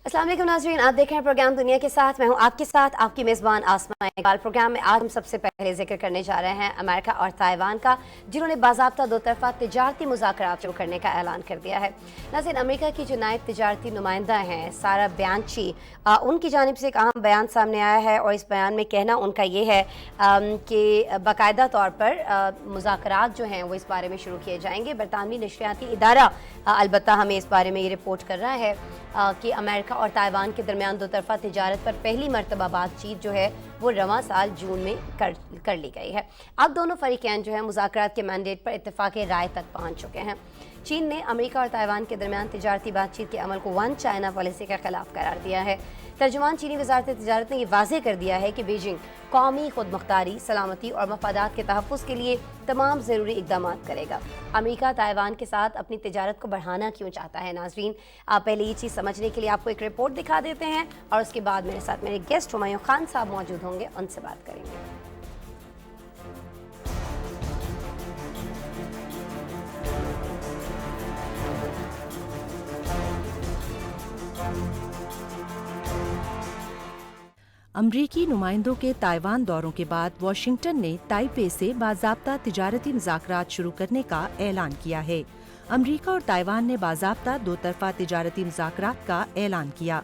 अस्सलाम वालेकुम नाज़रीन, आप देख रहे हैं प्रोग्राम दुनिया के साथ। मैं हूं आपके साथ आपकी मेज़बान आसमा इकबाल। प्रोग्राम में आज हम सबसे पहले जिक्र करने जा रहे हैं अमेरिका और ताइवान का, जिन्होंने बाज़ाब्ता दो तरफ़ा तिजारती मुज़ाकरात शुरू करने का ऐलान कर दिया है। नाज़रीन, अमेरिका की जो नायब तिजारती नुमाइंदा हैं सारा ब्यानची, उनकी जानिब से एक अहम बयान सामने आया है और इस बयान में कहना उनका ये है कि बाकायदा तौर पर मुज़ाकरात जो हैं वो इस बारे में शुरू किए जाएंगे। बरतानवी नशरियाती इदारा अलबत्ता हमें इस बारे में ये रिपोर्ट कर रहा है कि अमेरिका और ताइवान के दरमियान दो तरफ़ा तिजारत पर पहली मरतबा बातचीत जो है वो रवां साल जून में कर ली गई है। अब दोनों फरीकैन जो है मुज़ाकरात के मैंडेट पर इत्तेफाक़ राय तक पहुँच चुके हैं। चीन ने अमेरिका और ताइवान के दरमियान तिजारती बातचीत के अमल को वन चाइना पॉलिसी के खिलाफ करार दिया है। तर्जुमान चीनी वज़ारत तिजारत ने यह वाज़ेह कर दिया है कि बीजिंग कौमी खुद मुख्तारी, सलामती और मफादात के तहफ़्फ़ुज़ के लिए तमाम ज़रूरी इक़दाम करेगा। अमेरिका ताइवान के साथ अपनी तिजारत को बढ़ाना क्यों चाहता है? नाज़रीन, आप पहले ये चीज़ समझने के लिए आपको एक रिपोर्ट दिखा देते हैं और उसके बाद मेरे साथ मेरे गेस्ट हुमायूं खान साहब मौजूद होंगे, उनसे बात करेंगे। अमरीकी नुमाइंदों के ताइवान दौरों के बाद वाशिंगटन ने ताइपे से बाज़ाब्ता तिजारती मुज़ाकरात शुरू करने का ऐलान किया है। अमरीका और ताइवान ने बाज़ाब्ता दो तरफ़ा तिजारती मुज़ाकरात का ऐलान किया।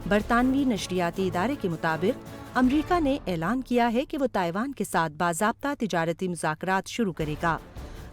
बरतानवी नशरियाती इदारे के मुताबिक अमरीका ने ऐलान किया है कि वो ताइवान के साथ बाज़ाब्ता तिजारती मुज़ाकरात शुरू करेगा।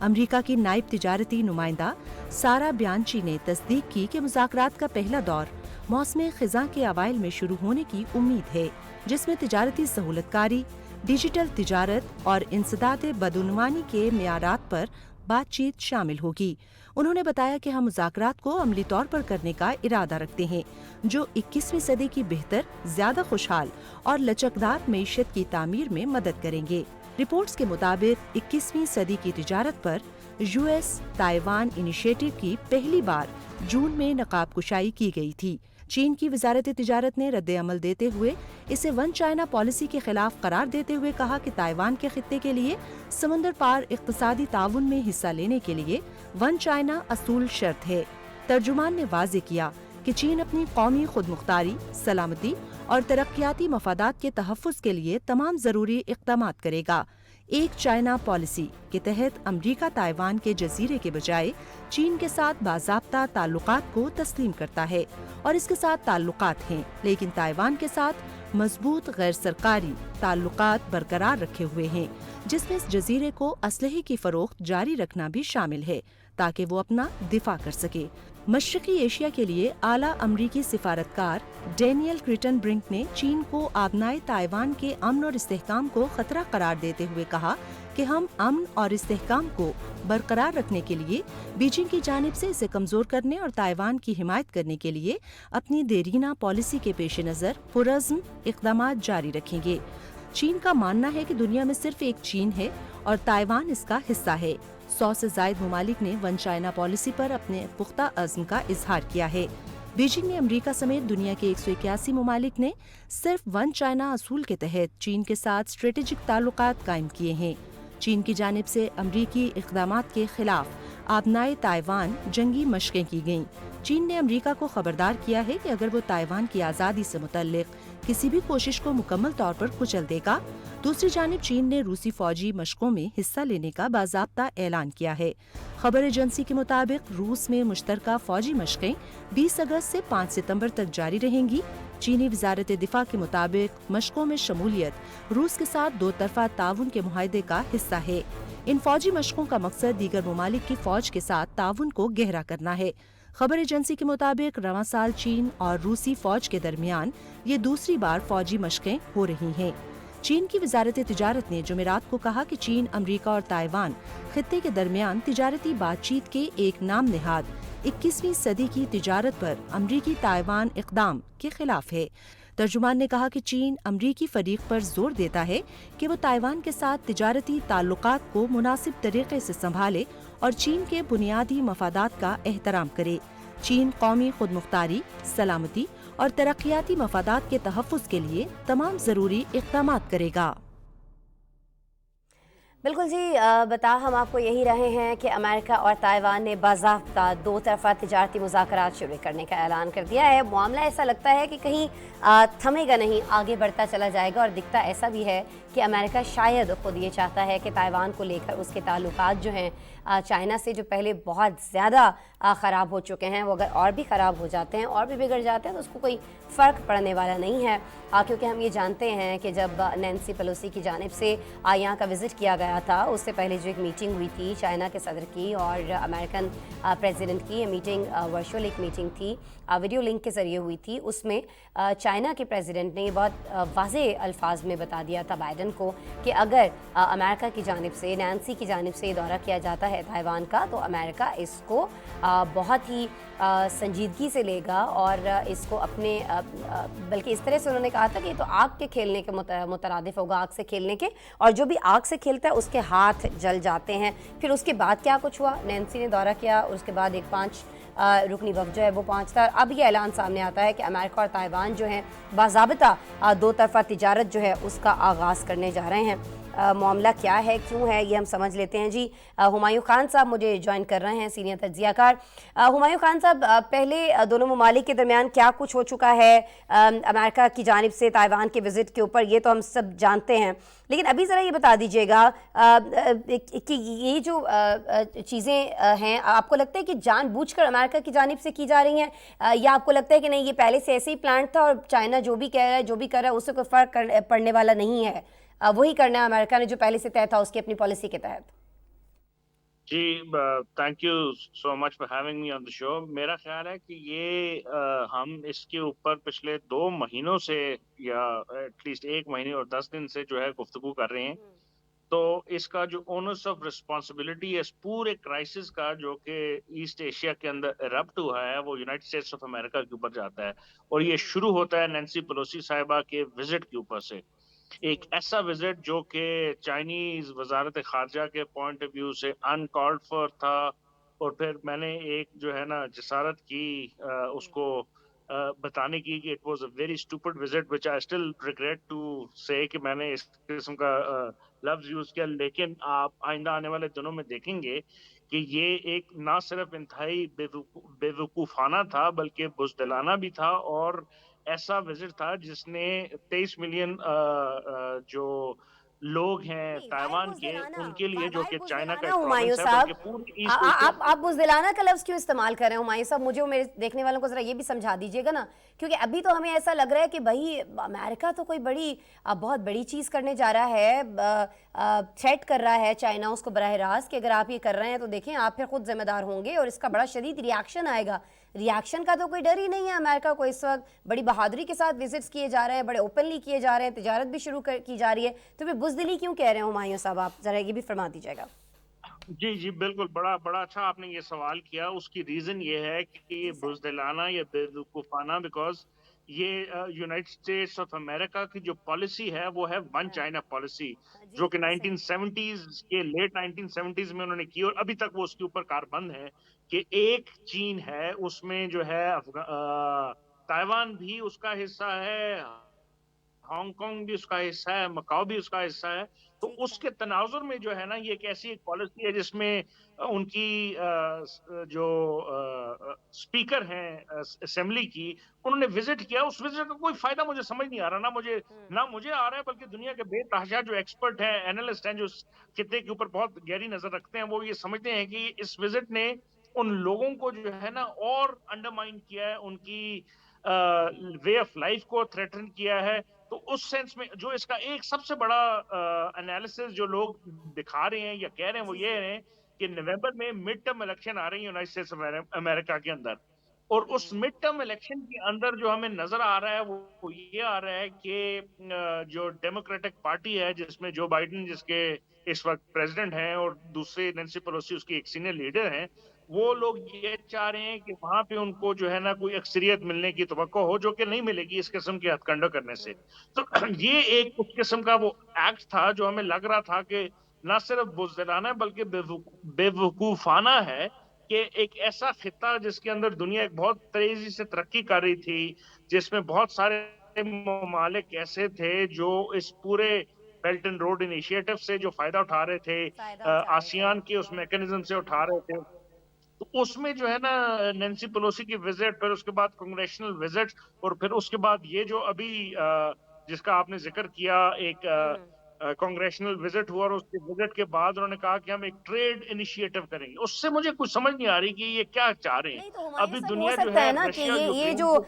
अमरीका की नायब तिजारती नुमाइंदा सारा ब्यानची ने तस्दीक की कि मुज़ाकरात का पहला दौर मौसम ख़िज़ां के अवाइल में शुरू होने की उम्मीद है, जिसमें तिजारती सहूलतकारी, डिजिटल तिजारत और इंसदाद बदउनवानी के मेयारात पर बातचीत शामिल होगी। उन्होंने बताया कि हम मुज़ाकरात को अमली तौर पर करने का इरादा रखते हैं, जो 21वीं सदी की बेहतर, ज़्यादा खुशहाल और लचकदार मईशत की तामीर में मदद करेंगे। रिपोर्ट्स के मुताबिक 21वीं सदी की तिजारत पर यूएस ताइवान इनिशिएटिव की पहली बार जून में नकाब कुशाई की गई थी। चीन की वजारत तिजारत ने रद्द अमल देते हुए इसे वन चाइना पॉलिसी के खिलाफ करार देते हुए कहा कि ताइवान के खित्ते के लिए समंदर पार इक़्तिसादी ताउन में हिस्सा लेने के लिए वन चाइना असूल शर्त है। तर्जुमान ने वाज़ेह किया कि चीन अपनी कौमी खुद मुख्तारी, सलामती और तरक्याती मफादात के तहफ़्फ़ुज़ के लिए तमाम ज़रूरी इक़दाम करेगा। एक चाइना पॉलिसी के तहत अमरीका ताइवान के जजीरे के बजाय चीन के साथ बाज़ाब्ता ताल्लुकात को तस्लीम करता है और इसके साथ ताल्लुकात हैं, लेकिन ताइवान के साथ मजबूत गैर सरकारी ताल्लुकात बरकरार रखे हुए हैं, जिसमें इस जजीरे को असलहे की फरोख्त जारी रखना भी शामिल है ताकि वो अपना दिफा कर सके। मशरकी एशिया के लिए आला अमरीकी सिफारतकार डेनियल क्रिटनब्रिंक ने चीन को आबनाए ताइवान के अमन और इस्तेहकाम को खतरा करार देते हुए कहा कि हम अमन और इस्तेहकाम को बरकरार रखने के लिए बीजिंग की जानिब से इसे कमजोर करने और ताइवान की हिमायत करने के लिए अपनी देरीना पॉलिसी के पेश नज़र पुरज़्म इक़दाम जारी रखेंगे। चीन का मानना है कि दुनिया में सिर्फ एक चीन है और ताइवान इसका हिस्सा है। 100 से ज़ायद ममालिक ने वन चाइना पॉलिसी पर अपने पुख्ता अज़्म का इजहार किया है। बीजिंग ने अमरीका समेत दुनिया के 181 ममालिक ने सिर्फ वन चाइना असूल के तहत चीन के साथ स्ट्रेटेजिक ताल्लुकात कायम किए हैं। चीन की जानिब से अमरीकी इक़दामात के खिलाफ आबनाए ताइवान जंगी मशक़ें की गईं। चीन ने अमरीका को खबरदार किया है कि अगर वो ताइवान की आज़ादी से मुतल्लिक़ किसी भी कोशिश को मुकम्मल तौर पर कुचल देगा। दूसरी जानिब चीन ने रूसी फौजी मशकों में हिस्सा लेने का बाज़ाब्ता ऐलान किया है। खबर एजेंसी के मुताबिक रूस में मुश्तरका फौजी मशकें 20 अगस्त से 5 सितंबर तक जारी रहेंगी। चीनी वजारत दिफा के मुताबिक मशकों में शमूलियत रूस के साथ दो तरफा ताउन के मुआहदे का हिस्सा है। इन फौजी मशकों का मकसद दीगर ममालिक की फौज के साथ ताउन को गहरा करना है। खबर एजेंसी के मुताबिक रवां साल चीन और रूसी फौज के दरमियान ये दूसरी बार फौजी मशकें हो रही हैं। चीन की वजारत तिजारत ने जुमेरात को कहा कि चीन, अमरीका और ताइवान खित्ते के दरमियान तिजारती बातचीत के एक नाम निहाद 21वीं सदी की तिजारत पर अमरीकी ताइवान इक़दाम के खिलाफ है। तर्जुमान ने कहा कि चीन अमरीकी फरीक पर जोर देता है कि वो ताइवान के साथ तिजारती ताल्लुकात को मुनासिब तरीके से संभाले और चीन के बुनियादी मफादात का एहतराम करे। चीन कौमी खुद मुख्तारी, सलामती और तरक्याती मफादात के तहफ़्फ़ुज़ के लिए तमाम ज़रूरी इक़दाम करेगा। बिल्कुल जी, बता हम आपको यही रहे हैं कि अमेरिका और ताइवान ने बाज़ाब्ता दो तरफ़ा तिजारती मुज़ाकरात शुरू करने का ऐलान कर दिया है। मामला ऐसा लगता है कि कहीं थमेगा नहीं, आगे बढ़ता चला जाएगा और दिखता ऐसा भी है कि अमेरिका शायद खुद ये चाहता है कि ताइवान को लेकर उसके ताल्लुकात जो हैं चाइना से जो पहले बहुत ज़्यादा ख़राब हो चुके हैं, वो अगर और भी ख़राब हो जाते हैं और भी बिगड़ जाते हैं तो उसको कोई फ़र्क पड़ने वाला नहीं है। क्योंकि हम ये जानते हैं कि जब नैन्सी पेलोसी की जानिब से यहाँ का विज़िट किया गया था, उससे पहले जो एक मीटिंग हुई थी चाइना के सदर की और अमेरिकन प्रेसिडेंट की, ये मीटिंग वर्चुअल एक मीटिंग थी, वीडियो लिंक के ज़रिए हुई थी। उसमें चाइना के प्रेसिडेंट ने ये बहुत वाज़े अल्फाज में बता दिया था बाइडन को कि अगर अमेरिका की जानिब से, नैन्सी की जानिब से ये दौरा किया जाता है ताइवान का, तो अमेरिका इसको बहुत ही संजीदगी से लेगा और इसको अपने बल्कि इस तरह से उन्होंने कहा था कि ये तो आग के खेलने के मुतरादिफ होगा, आग से खेलने के, और जो भी आग से खेलता है उसके हाथ जल जाते हैं। फिर उसके बाद क्या कुछ हुआ, नैन्सी ने दौरा किया और उसके बाद एक 5 रुकनी वफ़द जो है वो पहुंचता है। अब ये ऐलान सामने आता है कि अमेरिका और ताइवान जो हैं बाज़ाबिता दो तरफ़ा तिजारत जो है उसका आगाज़ करने जा रहे हैं। मामला क्या है, क्यों है, ये हम समझ लेते हैं जी। हुमायूं खान साहब मुझे ज्वाइन कर रहे हैं, सीनियर तज्ज़ियाकार। हुमायूं खान साहब, पहले दोनों ममालिक के दरमियान क्या कुछ हो चुका है अमेरिका की जानिब से ताइवान के विज़िट के ऊपर, ये तो हम सब जानते हैं, लेकिन अभी ज़रा ये बता दीजिएगा कि ये जो चीज़ें हैं, आपको लगता है कि जानबूझकर अमेरिका की जानिब से की जा रही हैं, या आपको लगता है कि नहीं ये पहले से ऐसे ही प्लान था और चाइना जो भी कह रहा है, जो भी कर रहा है, उससे कोई फ़र्क पड़ने वाला नहीं है, वही करना है अमेरिका ने जो पहले से तय था उसकी अपनी पॉलिसी के तहत? जी, thank you so much for having me on the show. मेरा ख्याल है कि ये हम इसके ऊपर पिछले 2 महीनों से या एटलीस्ट 1 महीने और 10 दिन से जो है गुफ्तगू कर रहे हैं। तो इसका जो ओनर्स ऑफ रिस्पॉन्सिबिलिटी है इस पूरे क्राइसिस का, जो कि ईस्ट एशिया के अंदर इरप्ट हुआ है, वो यूनाइटेड स्टेट्स ऑफ अमेरिका के ऊपर जाता है। और ये शुरू होता है नैन्सी पेलोसी साहिबा के विजिट के ऊपर से। एक ऐसा विजिट जो कि चाइनीज वजारत खारजा के पॉइंट ऑफ व्यू से अनकॉल्ड फॉर था। और फिर मैंने एक जो है ना जसारत की उसको बताने की कि it was a very stupid visit which I still regret to say कि मैंने इस किस्म का लफ्ज यूज किया। लेकिन आप आइंदा आने वाले दिनों में देखेंगे कि ये एक ना सिर्फ इंतहाई बेवकूफाना था बल्कि बुज़दिलाना भी था। और ऐसा विजिट था जिसने 23 मिलियन जो लोग हैं नहीं, ताइवान के, उनके लिए, जो वाई कि चाइना का बुज़दिलाना एक हुमायूं प्रोविंस है, साहब, बल्कि पूरी ईस्ट एशिया। आप बुज़दिलाना का लफ्ज़ क्यों इस्तेमाल कर रहे हैं हुमायूं साहब? मुझे और मेरे देखने वालों को ज़रा ये भी समझा दीजिएगा ना, क्योंकि अभी तो हमें ऐसा लग रहा है कि भाई अमेरिका तो कोई बड़ी बहुत बड़ी चीज़ करने जा रहा है, थ्रेट कर रहा है चाइना उसको बराह रास्त कि अगर आप ये कर रहे हैं तो देखें आप फिर खुद जिम्मेदार होंगे और इसका बड़ा शदीद रिएक्शन आएगा। रिएक्शन का तो कोई डर ही नहीं है अमेरिका को, इस वक्त बड़ी बहादुरी के साथ विजिट्स किए जा रहे हैं, बड़े ओपनली किए जा रहे हैं, तिजारत भी शुरू की जा रही है, तो फिर बुज़दिली क्यों कह रहे हैं हुमायूं साहब? आप ज़रा ये भी फरमा दीजिएगा। जी जी, बिल्कुल, बड़ा बड़ा अच्छा आपने ये सवाल किया। उसकी रीजन ये है कि ये जी सर। बुज़दिलाना या बेवकूफाना, बिकॉज ये यूनाइटेड स्टेट्स ऑफ अमेरिका की जो पॉलिसी है वो है वन हाँ, चाइना पॉलिसी, जी जो कि जी सर। 1970s के लेट 1970s में उन्होंने की और अभी तक वो उसके ऊपर कारबंद है कि एक चीन है, उसमें जो है ताइवान भी उसका हिस्सा है, हांगकांग भी उसका हिस्सा है, मकाओ भी उसका हिस्सा है। तो ठीक है। उसके तनाजुर में जो है ना, ये एक ऐसी एक पॉलिसी है जिसमें उनकी जो स्पीकर हैं असेंबली की, उन्होंने विजिट किया। उस विजिट का कोई फायदा मुझे समझ नहीं आ रहा, ना मुझे आ रहा है, बल्कि दुनिया के बेतहाशा जो एक्सपर्ट हैं, एनालिस्ट हैं, जो इस खित्ते के ऊपर बहुत गहरी नजर रखते हैं, वो ये समझते हैं कि इस विजिट ने उन लोगों को जो है ना और अंडरमाइन किया है, उनकी वे ऑफ लाइफ को थ्रेटन किया है। तो उस सेंस में जो इसका एक सबसे बड़ा एनालिसिस जो लोग दिखा रहे हैं या कह रहे हैं, वो जी ये जी। है कि नवंबर में मिड टर्म इलेक्शन आ रही है यूनाइटेड स्टेट्स ऑफ अमेरिका के अंदर। और उस मिड टर्म इलेक्शन के अंदर जो हमें नजर आ रहा है वो ये आ रहा है कि जो डेमोक्रेटिक पार्टी है, जिसमें जो बाइडेन जिसके इस वक्त प्रेसिडेंट हैं और दूसरे नैन्सी पेलोसी उसकी एक सीनियर लीडर हैं, वो लोग ये चाह रहे हैं कि वहां पे उनको जो है ना कोई अक्सरियत मिलने की तवक्को हो, जो कि नहीं मिलेगी इस किस्म के हथकंडे करने से। तो ये एक उस किस्म का वो एक्ट था जो हमें लग रहा था कि ना सिर्फ बुज़दिलाना है बल्कि बेवकूफाना है कि एक ऐसा खिता जिसके अंदर दुनिया एक बहुत तेजी से तरक्की कर रही थी, जिसमें बहुत सारे ममालिक ऐसे थे जो इस पूरे बेल्ट एंड रोड इनिशिएटिव से जो फायदा उठा रहे थे, फायदा उठा रहे थे। आसियान के उस मैकेनिज्म से उठा रहे थे, तो उसमें जो है ना नैन्सी पेलोसी की विजिट, फिर उसके बाद कांग्रेशनल विजिट, और फिर उसके बाद ये जो अभी जिसका आपने जिक्र किया, एक हम्म। कांग्रेशनल विजिट हुआ, और उसके विजिट के बाद उन्होंने कहा कि हम एक ट्रेड इनिशिएटिव करेंगे। उससे मुझे कुछ समझ नहीं आ रही कि ये क्या चाह रहे हैं। नहीं तो हुमायूं अभी साहब, हो दुनिया जो सकता है है ना कि रशिया ये यूक्रेन जो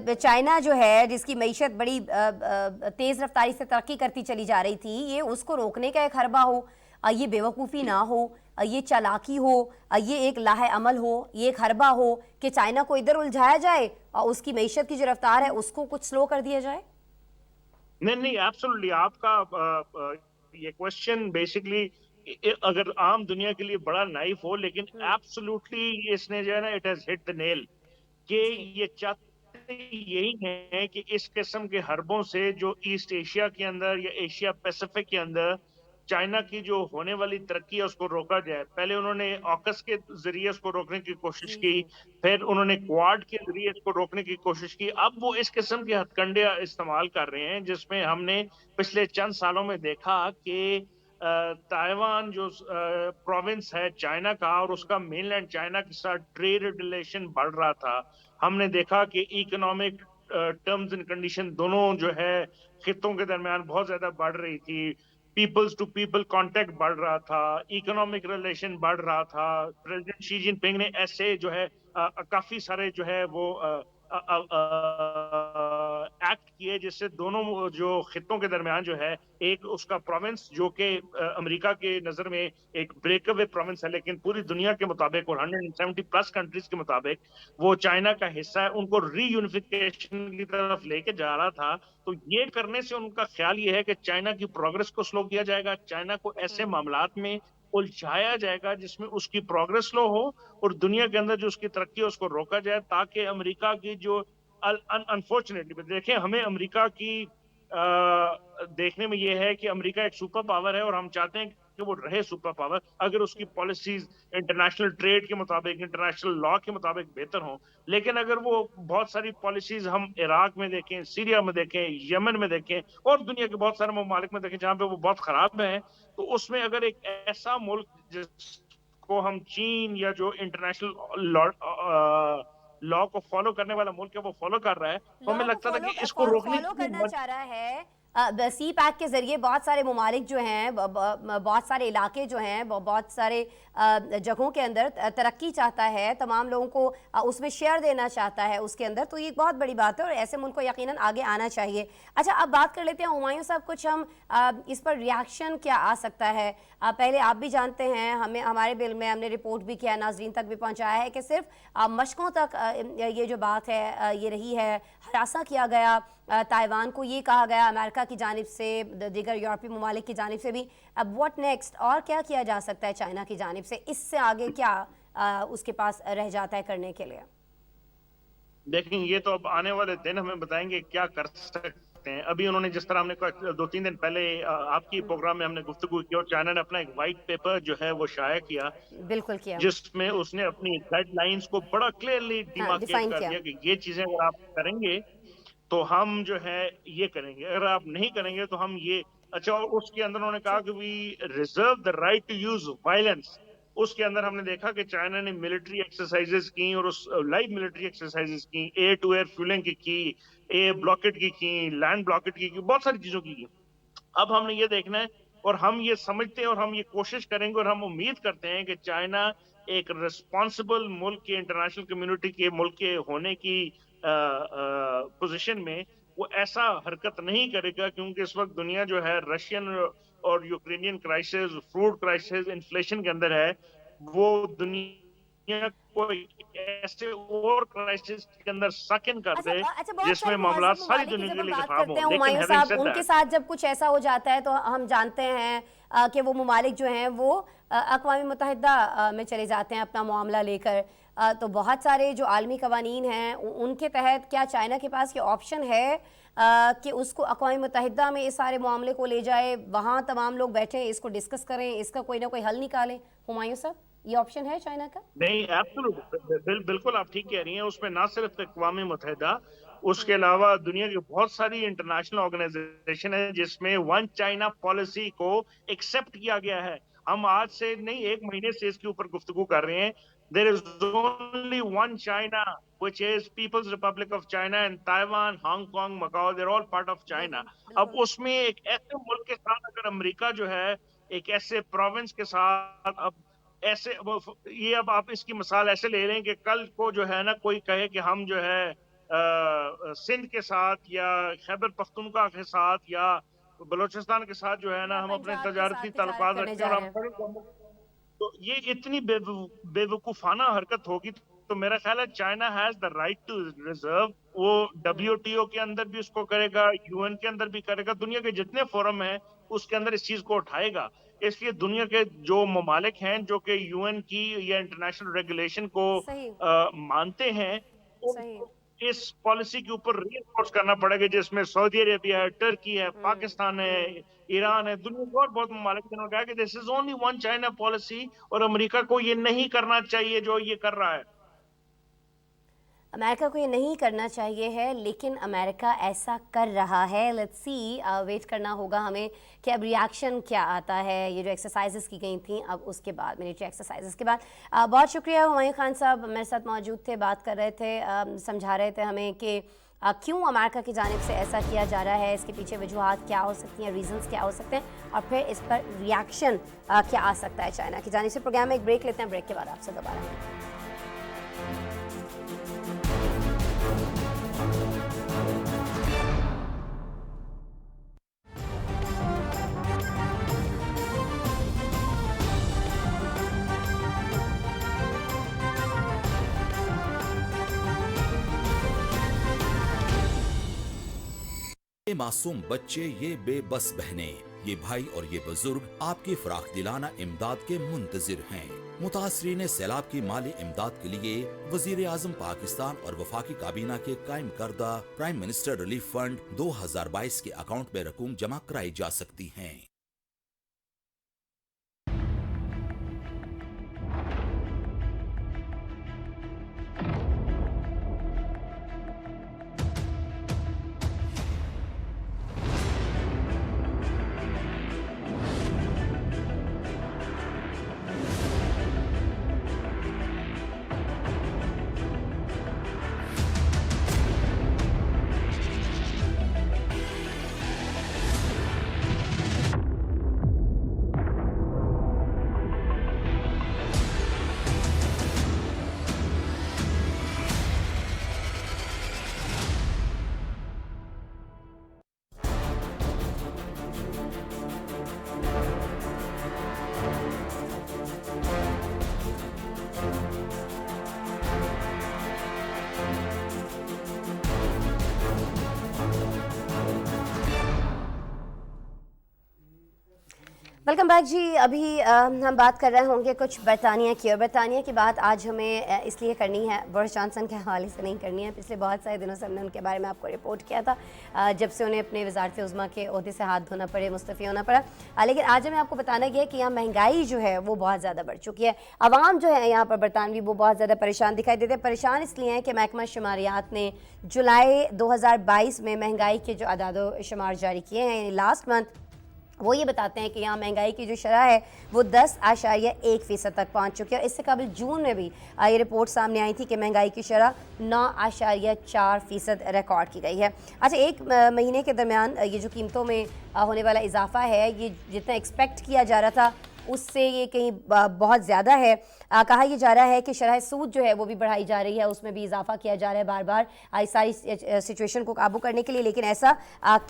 के चाइना जो है, जिसकी मईशत बड़ी तेज रफ्तारी से तरक्की करती चली जा रही थी, ये उसको रोकने का एक हरबा हो, ये बेवकूफ़ी ना हो, ये चालाकी हो, ये एक लाहे अमल हो, ये एक हरबा हो कि चाइना को इधर उलझाया जाए और उसकी मईशत की जो रफ्तार है उसको कुछ स्लो कर दिया जाए। नहीं नहीं, एब्सोल्युटली आपका ये क्वेश्चन बेसिकली अगर आम दुनिया के लिए बड़ा नाइफ हो, लेकिन एब्सोल्युटली इसने जो है ना, it has hit the nail, कि जी ये चाहते यही है कि इस किस्म के हरबों से जो ईस्ट एशिया के अंदर या एशिया पैसिफिक के अंदर चाइना की जो होने वाली तरक्की है उसको रोका जाए। पहले उन्होंने ऑकस के जरिए उसको रोकने की कोशिश जी की, जी। फिर उन्होंने क्वाड के जरिए इसको रोकने की कोशिश की, अब वो इस किस्म के हथकंडे इस्तेमाल कर रहे हैं, जिसमें हमने पिछले चंद सालों में देखा कि ताइवान जो प्रोविंस है चाइना का, और उसका मेनलैंड चाइना के साथ ट्रेड रिलेशन बढ़ रहा था। हमने देखा कि इकोनॉमिक टर्म्स एंड कंडीशन दोनों जो है खित्तों के दरमियान बहुत ज्यादा बढ़ रही थी, पीपल्स टू पीपल कांटेक्ट बढ़ रहा था, इकोनॉमिक रिलेशन बढ़ रहा था। प्रेसिडेंट शी जिनपिंग ने ऐसे जो है काफी सारे जो है वो एक्ट किए, जिससे दोनों जो खित्तों के दरमियान जो है, एक उसका प्रोविंस जो कि अमेरिका के नजर में एक ब्रेकअवे प्रोविंस है, लेकिन पूरी दुनिया के मुताबिक और 170 प्लस कंट्रीज के मुताबिक वो चाइना का हिस्सा है, उनको रीयूनिफिकेशन की तरफ लेके जा रहा था। तो ये करने से उनका ख्याल ये है कि चाइना की प्रोग्रेस को स्लो किया जाएगा, चाइना को ऐसे मामलात में उलझाया जाएगा जिसमें उसकी प्रोग्रेस स्लो हो, और दुनिया के अंदर जो उसकी तरक्की है उसको रोका जाए, ताकि अमेरिका की जो अनफॉर्चुनेटली देखें, हमें अमेरिका की देखने में ये है कि अमेरिका एक सुपर पावर है, और हम चाहते हैं कि वो रहे सुपर पावर, अगर उसकी पॉलिसीज इंटरनेशनल ट्रेड के मुताबिक, इंटरनेशनल लॉ के मुताबिक बेहतर हों। लेकिन अगर वो बहुत सारी पॉलिसीज हम इराक में देखें, सीरिया में देखें, यमन में देखें, और दुनिया के बहुत सारे ममालिक में देखें जहां पे वो बहुत खराब है, तो उसमें अगर एक ऐसा मुल्क जिसको हम चीन या जो इंटरनेशनल लॉ को फॉलो करने वाला मुल्क है वो फॉलो कर रहा है, तो हमें लॉ को लगता था फॉलो कि इसको रोकने फॉलो की करना चाह रहा है। सी पैक के जरिए बहुत सारे ममालिक जो हैं, बहुत सारे इलाके जो हैं, बहुत सारे जगहों के अंदर तरक्की चाहता है, तमाम लोगों को उसमें शेयर देना चाहता है उसके अंदर, तो ये बहुत बड़ी बात है और ऐसे मुल्क को यकीनन आगे आना चाहिए। अच्छा, अब बात कर लेते हैं हुमायूं साहब, कुछ हम इस पर रिएक्शन क्या आ सकता है। पहले आप भी जानते हैं, हमें हमारे बिल में हमने रिपोर्ट भी किया, नाजरीन तक भी पहुंचाया है कि सिर्फ मशकों तक ये जो बात है ये रही है, हरासा किया गया ताइवान को, ये कहा गया अमेरिका की जानिब से, दीगर यूरोपीय ममालिक की जानिब से भी। अब व्हाट नेक्स्ट, और क्या किया जा सकता है चाइना की जानिब से, इससे आगे क्या उसके पास रह जाता है करने के लिए? देखें, ये तो अब आने वाले दिन हमें बताएंगे क्या कर सकते हैं। अभी उन्होंने जिस तरह हमने 2-3 दिन पहले आपकी प्रोग्राम में हमने गुफ्तगू की, और चाइना ने अपना एक वाइट पेपर जो है वो शाया किया, बिल्कुल किया। जिसमें उसने अपनी गाइडलाइंस को बड़ा क्लियरली हाँ, डिमार्केट डिफाइन कर किया। दिया कि ये चीजें अगर आप करेंगे तो हम जो है ये करेंगे, अगर आप नहीं करेंगे तो हम ये। अच्छा, और उसके अंदर उन्होंने कहा कि we reserve the right to use violence. उसके अंदर हमने देखा कि चाइना ने मिलिट्री एक्सरसाइजेस की, और उस लाइव मिलिट्री एक्सरसाइजेस की, एयर टू एयर फ्यूलिंग की, एयर ब्लॉकेट की, लैंड ब्लॉकेट की, बहुत सारी चीजों की। अब हमने ये देखना है, और हम ये समझते हैं, और हम ये कोशिश करेंगे, और हम उम्मीद करते हैं कि चाइना एक रिस्पॉन्सिबल मुल्क के, इंटरनेशनल कम्युनिटी के मुल्क के होने की पोजीशन में वो ऐसा हरकत नहीं करेगा, क्योंकि इस वक्त दुनिया जो है रशियन और Ukrainian crisis, food crisis, inflation के अंदर है। वो दुनिया को ऐसे और क्राइसिस के अंदर सक इन कर अच्छा दे अच्छा, बहुत जिसमें सारे मामलात मुहज़्ज़ब सारी ममालिक की दुनिया जब के हम लिए बात खराब करते हो। हैं लेकिन हुमायूं हैविंग साहब, सेड उनके दैट, साथ जब कुछ ऐसा हो जाता है तो हम जानते हैं कि वो ममालिक जो हैं वो अक़वाम मुत्तहिदा में चले जाते हैं अपना मामला लेकर। तो बहुत सारे जो आलमी कवानीन हैं उनके तहत क्या चाइना के पास ये ऑप्शन है कि उसको अक़वाम मुत्तहिदा में इस सारे मामले को ले जाए, वहाँ तमाम लोग बैठें, इसको डिस्कस करें, इसका कोई ना कोई हल निकालें? हुमायूं साहब, ये ऑप्शन है चाइना का? नहीं, एब्सोल्यूट बिल्कुल आप ठीक कह रही हैं। उसमें ना सिर्फ अक़वाम मुत्तहिदा, اس کے علاوہ دنیا کی بہت ساری انٹرنیشنل آرگنائزیشن ہے جس میں ون چائنا پالیسی کو ایکسپٹ کیا گیا ہے. ہم آج سے نہیں 1 مہینے سے اس کے اوپر گفتگو کر رہے ہیں. There is only one China, which is People's Republic of China, and Taiwan, Hong Kong, Macau, they're all part of China. اب اس میں ایک ایسے ملک کے ساتھ اگر امریکہ جو ہے ایک ایسے پروونس کے ساتھ اب ایسے یہ اب آپ اس کی مثال ایسے لے لیں کہ کل کو جو ہے نا کوئی کہے کہ ہم جو ہے سندھ کے ساتھ یا خیبر پختونخوا کے ساتھ یا بلوچستان کے ساتھ جو ہے نا ہم اپنے تجارتی تعلقات رکھتے ہیں اور ہم تو یہ اتنی بے وقوفانہ حرکت ہوگی. تو میرا خیال ہے China has the right to reserve. وہ WTO کے اندر بھی اس کو کرے گا, UN کے اندر بھی کرے گا, دنیا کے جتنے فورم ہیں اس کے اندر اس چیز کو اٹھائے گا. اس لیے دنیا کے جو ممالک ہیں جو کہ UN کی یا انٹرنیشنل ریگولیشن کو مانتے ہیں اس پالیسی کے اوپر ری انفورس کرنا پڑے گا, جس میں سعودی عربیہ ہے, ٹرکی ہے, پاکستان ہے, ایران ہے, دنیا کے اور بہت ممالک نے کہا کہ this is only one China policy اور امریکہ کو یہ نہیں کرنا چاہیے جو یہ کر رہا ہے. امریکہ کو یہ نہیں کرنا چاہیے ہے لیکن امریکہ ایسا کر رہا ہے. لیٹس سی, ویٹ کرنا ہوگا ہمیں کہ اب ریاکشن کیا آتا ہے. یہ جو ایکسرسائزز کی گئی تھیں اب اس کے بعد, ملٹری ایکسرسائزز کے بعد. بہت شکریہ ہمایوں خان صاحب, میرے ساتھ موجود تھے, بات کر رہے تھے, سمجھا رہے تھے ہمیں کہ کیوں امریکہ کی جانب سے ایسا کیا جا رہا ہے, اس کے پیچھے وجوہات کیا ہو سکتی ہیں, ریزنز کیا ہو سکتے ہیں, اور پھر اس پر ریاکشن کیا آ سکتا ہے چائنا کی جانب سے. پروگرام میں ایک بریک لیتے ہیں, بریک کے بعد آپ سے دوبارہ. یہ معصوم بچے, یہ بے بس بہنیں, یہ بھائی اور یہ بزرگ آپ کی فراخ دلانہ امداد کے منتظر ہیں. متاثرین سیلاب کی مالی امداد کے لیے وزیر اعظم پاکستان اور وفاقی کابینہ کے قائم کردہ پرائم منسٹر ریلیف فنڈ 2022 کے اکاؤنٹ میں رقوم جمع کرائی جا سکتی ہیں. ویلکم بیک جی. ابھی ہم بات کر رہے ہوں گے کچھ برطانیہ کی, اور برطانیہ کی بات آج ہمیں اس لیے کرنی ہے, بورس جانسن کے حوالے سے نہیں کرنی ہے. پچھلے بہت سارے دنوں سے ہم نے ان کے بارے میں آپ کو رپورٹ کیا تھا جب سے انہیں اپنے وزارت عظمیٰ کے عہدے سے ہاتھ دھونا پڑے, مستعفی ہونا پڑا. لیکن آج ہمیں آپ کو بتانا یہ ہے کہ یہاں مہنگائی جو ہے وہ بہت زیادہ بڑھ چکی ہے. عوام جو ہے یہاں پر برطانوی وہ بہت زیادہ پریشان دکھائی دیتے ہیں. پریشان اس لیے ہیں کہ محکمہ شماریات نے جولائی 2022 میں مہنگائی کے جو اعداد و شمار جاری کیے ہیں, یعنی لاسٹ منتھ, وہ یہ بتاتے ہیں کہ یہاں مہنگائی کی جو شرح ہے وہ 10.1% تک پہنچ چکی ہے. اور اس سے قبل جون میں بھی یہ رپورٹ سامنے آئی تھی کہ مہنگائی کی شرح 9.4% ریکارڈ کی گئی ہے. اچھا, ایک مہینے کے درمیان یہ جو قیمتوں میں ہونے والا اضافہ ہے, یہ جتنا ایکسپیکٹ کیا جا رہا تھا اس سے یہ کہیں بہت زیادہ ہے. کہا یہ جا رہا ہے کہ شرح سود جو ہے وہ بھی بڑھائی جا رہی ہے, اس میں بھی اضافہ کیا جا رہا ہے بار بار اس ساری سچویشن کو قابو کرنے کے لیے, لیکن ایسا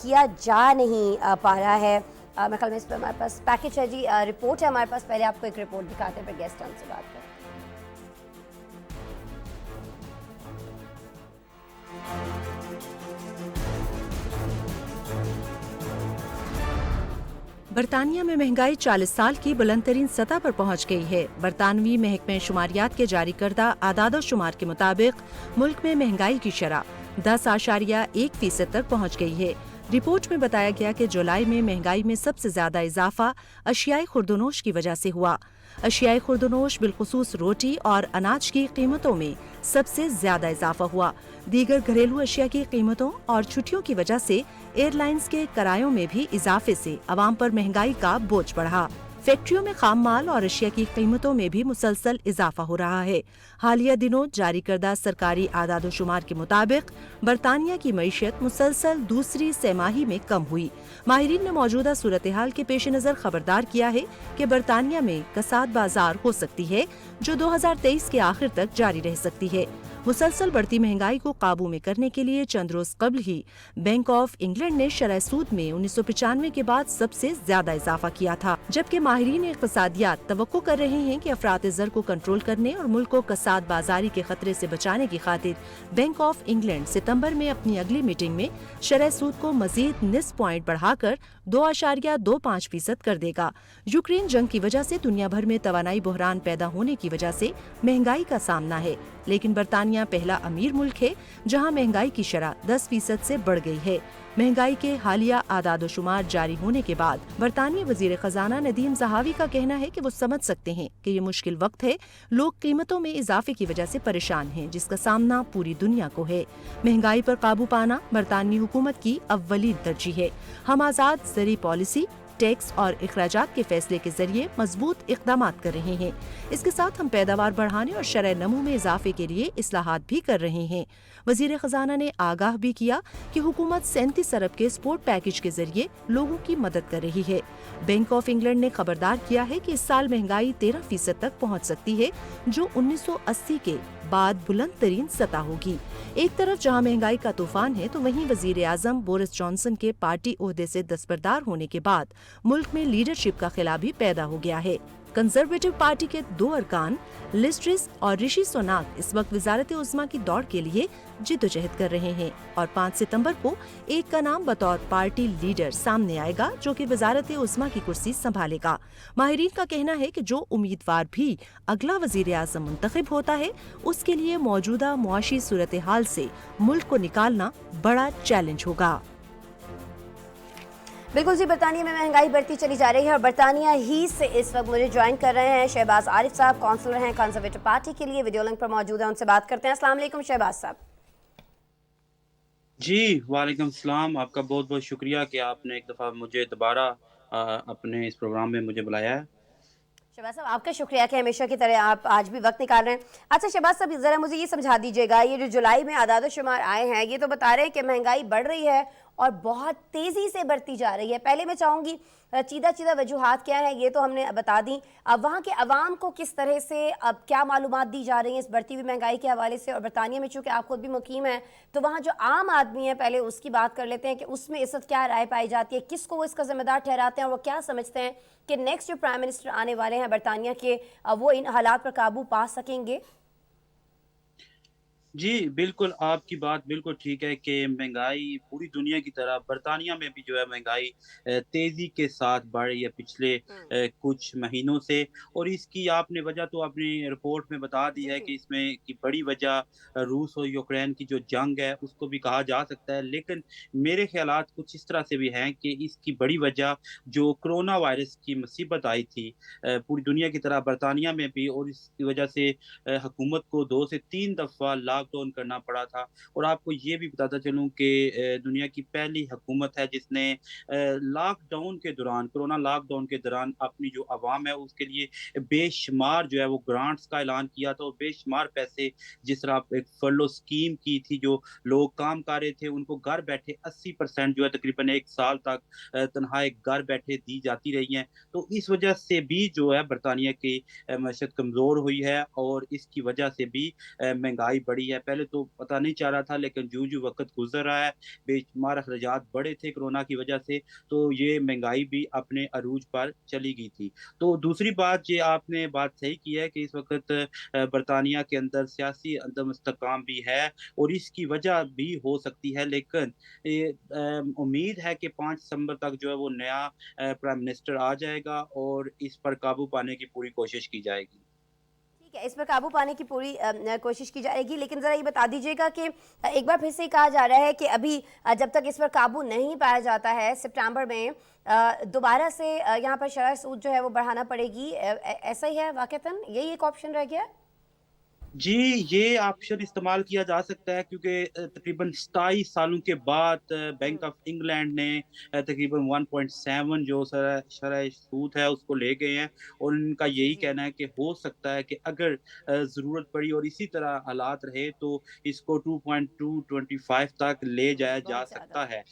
کیا جا نہیں پا رہا ہے. میرے خیال میں اس پہ ہمارے پاس پیکج ہے جی, رپورٹ ہے ہمارے پاس. پہلے آپ کو ایک رپورٹ دکھاتے ہیں, پھر گیسٹ ہم سے بات کریں. برطانیہ میں مہنگائی 40 سال کی بلند ترین سطح پر پہنچ گئی ہے. برطانوی محکمہ شماریات کے جاری کردہ اعداد و شمار کے مطابق ملک میں مہنگائی کی شرح 10.1% تک پہنچ گئی ہے. رپورٹ میں بتایا گیا کہ جولائی میں مہنگائی میں سب سے زیادہ اضافہ اشیائے خوردونوش کی وجہ سے ہوا. اشیاء खुर्दनोश बिलखुसूस रोटी और अनाज की कीमतों में सबसे ज्यादा इजाफा हुआ। दीगर घरेलू अशिया की कीमतों और छुट्टियों की वजह से एयरलाइंस के किरायों में भी इजाफे से आवाम पर महंगाई का बोझ बढ़ा। फैक्ट्रियों में खाम माल और अशिया की कीमतों में भी मुसलसल इजाफा हो रहा है। हालिया दिनों जारी करदा सरकारी आदादोशुमार के मुताबिक बरतानिया की मईशत मुसलसल दूसरी सैमाही में कम हुई। माहिरीन ने मौजूदा सूरत हाल के पेश नज़र खबरदार किया है कि बरतानिया में कसाद बाजार हो सकती है जो 2023 के आखिर तक जारी रह सकती है। मुसलसल बढ़ती महंगाई को काबू में करने के लिए चंद रोज कबल ही बैंक ऑफ इंग्लैंड ने शरह सूद में 1995 के बाद सबसे ज्यादा इजाफा किया था, जबकि माहिरीन इक़्तिसादियात तवक्को कर रहे हैं कि अफरात ज़र को कंट्रोल करने और मुल्क को कसाद बाजारी के खतरे से बचाने की खातिर बैंक ऑफ इंग्लैंड सितंबर में अपनी अगली मीटिंग में शरह सूद को मजीद निस्फ पॉइंट बढ़ाकर 2.25% कर देगा। यूक्रेन जंग की वजह से दुनिया भर में तवानाई बहरान पैदा होने की वजह से महंगाई का सामना है, लेकिन बरतानिया पहला अमीर मुल्क है जहां महंगाई की शरह 10% से बढ़ गई है। महंगाई के हालिया आदादोशुमार जारी होने के बाद बरतानिया वजीर खजाना नदीम ज़हावी का कहना है कि वो समझ सकते हैं कि ये मुश्किल वक्त है। लोग कीमतों में इजाफे की वजह से परेशान हैं, जिसका सामना पूरी दुनिया को है। महंगाई पर काबू पाना बरतानवी हुकूमत की अव्वलीन तरजीह है। हम आज़ाद ज़री पॉलिसी, टैक्स और इखराजात के फैसले के जरिए मजबूत इक़दामात कर रहे हैं। इसके साथ हम पैदावार बढ़ाने और शरह नमू में इजाफे के लिए इस्लाहात भी कर रहे हैं। वजीर खजाना ने आगाह भी किया कि हुकूमत 37 अरब के सपोर्ट पैकेज के जरिए लोगों की मदद कर रही है। बैंक ऑफ इंग्लैंड ने खबरदार किया है कि इस साल महंगाई 13% तक पहुँच सकती है, जो 1980 के बाद बुलंद तरीन सतह होगी। एक तरफ जहां महंगाई का तूफान है, तो वहीं वजीर आजम बोरिस जॉनसन के पार्टी ओहदे से दस्तबरदार होने के बाद मुल्क में लीडरशिप का खिला भी पैदा हो गया है। कंजर्वेटिव पार्टी के 2 अरकान लिज ट्रस और ऋषि सुनाक इस वक्त वजारत उज़्मा की दौड़ के लिए जिद्दोजहद कर रहे हैं और 5 सितंबर को एक का नाम बतौर पार्टी लीडर सामने आएगा जो कि वजारत उज़्मा की कुर्सी संभालेगा। माहिरीन का कहना है कि जो उम्मीदवार भी अगला वजीर आज़म मुंतखब होता है, उसके लिए मौजूदा मुआशी सूरत हाल से मुल्क को निकालना बड़ा चैलेंज होगा। बिल्कुल जी, बरतानिया में महंगाई बढ़ती चली जा रही है और बरतानिया ही से इस वक्त मुझे ज्वाइन कर रहे हैं शहबाज आरिफ साहब, काउंसलर हैं कंजर्वेटिव पार्टी के लिए, वीडियो लिंक पर मौजूद है, उनसे बात करते हैं। अस्सलाम वालेकुम शहबाज साहब। जी, वालेकुम सलाम। आपका बहुत बहुत शुक्रिया कि आपने एक दफ़ा मुझे दोबारा अपने इस प्रोग्राम में मुझे बुलाया है। शहबाज साहब, आपका शुक्रिया कि हमेशा की तरह आप आज भी वक्त निकाल रहे हैं। अच्छा शहबाज साहब, ज़रा मुझे ये समझा दीजिएगा, ये जो जुलाई में आदाद-ओ-शुमार आए हैं, ये तो बता रहे हैं कि महंगाई बढ़ रही है और बहुत तेज़ी से बढ़ती जा रही है। पहले मैं चाहूँगी चीदा वजूहात क्या है ये तो हमने बता दी, अब वहाँ के अवाम को किस तरह से अब क्या मालूमात दी जा रही हैं इस बढ़ती हुई महंगाई के हवाले से, और बरतानिया में चूँकि आप खुद भी मुकीम हैं तो वहाँ जो आम आदमी है पहले उसकी बात कर लेते हैं कि उसमें इस वक्त क्या राय पाई जाती है, किसको वो इसका जिम्मेदार ठहराते हैं और वो क्या समझते हैं कि नेक्स्ट जो प्राइम मिनिस्टर आने वाले हैं बरतानिया के, वो इन हालात पर काबू पा सकेंगे। जी, बिल्कुल आपकी बात बिल्कुल ठीक है कि महंगाई पूरी दुनिया की तरह बरतानिया में भी जो है महंगाई तेज़ी के साथ बढ़ रही है पिछले कुछ महीनों से, और इसकी आपने वजह तो अपनी रिपोर्ट में बता दी है कि इसमें की बड़ी वजह रूस और यूक्रेन की जो जंग है उसको भी कहा जा सकता है। लेकिन मेरे ख़्यालात कुछ इस तरह से भी हैं कि इसकी बड़ी वजह जो कोरोना वायरस की मुसीबत आई थी पूरी दुनिया की तरह बरतानिया में भी, और इसकी वजह से हुकूमत को 2 से 3 दफ़ा लॉकडाउन करना पड़ा था। और आपको ये भी बताता चलूँ कि दुनिया की पहली हुकूमत है जिसने लॉकडाउन के दौरान, कोरोना लॉकडाउन के दौरान अपनी जो आवाम है उसके लिए बेशुमार जो है वो ग्रांट्स का ऐलान किया था, और बेशुमार पैसे, जिस तरह एक फर्लो स्कीम की थी, जो लोग काम कर रहे थे उनको घर बैठे 80% जो है तकरीबन 1 साल तक तनख्वाहें घर बैठे दी जाती रही हैं। तो इस वजह से भी जो है बरतानिया की मईशत कमज़ोर हुई है और इसकी वजह से भी महंगाई बढ़ी है। पहले तो पता नहीं चल रहा था, लेकिन जो वक्त गुजर रहा है, बेशुमार अखराजात बढ़े थे कोरोना की वजह से, तो ये महंगाई भी अपने अरूज पर चली गई थी। तो दूसरी बात, ये आपने बात सही की है कि इस वक्त बरतानिया के अंदर सियासी अदम इस्तेकाम भी है और इसकी वजह भी हो सकती है, लेकिन उम्मीद है कि 5 दिसंबर तक जो है वो नया प्राइम मिनिस्टर आ जाएगा और इस पर काबू पाने की पूरी कोशिश की जाएगी। ठीक है, इस पर काबू पाने की पूरी कोशिश की जाएगी, लेकिन ज़रा ये बता दीजिएगा कि एक बार फिर से कहा जा रहा है कि अभी जब तक इस पर काबू नहीं पाया जाता है सितंबर में दोबारा से यहाँ पर शरह सूद जो है वो बढ़ाना पड़ेगी, ऐसा ही है वाक़तन? यही एक ऑप्शन रह गया? जी, ये ऑप्शन इस्तेमाल किया जा सकता है क्योंकि तकरीबन 27 सालों के बाद बैंक ऑफ इंग्लैंड ने तकरीबन 1.7 जो शरह सूद है उसको ले गए हैं, और उनका यही कहना है कि हो सकता है कि अगर ज़रूरत पड़ी और इसी तरह हालात रहे तो इसको 2.225 तक ले जाया जा बहुत सकता ज़्यादा। है।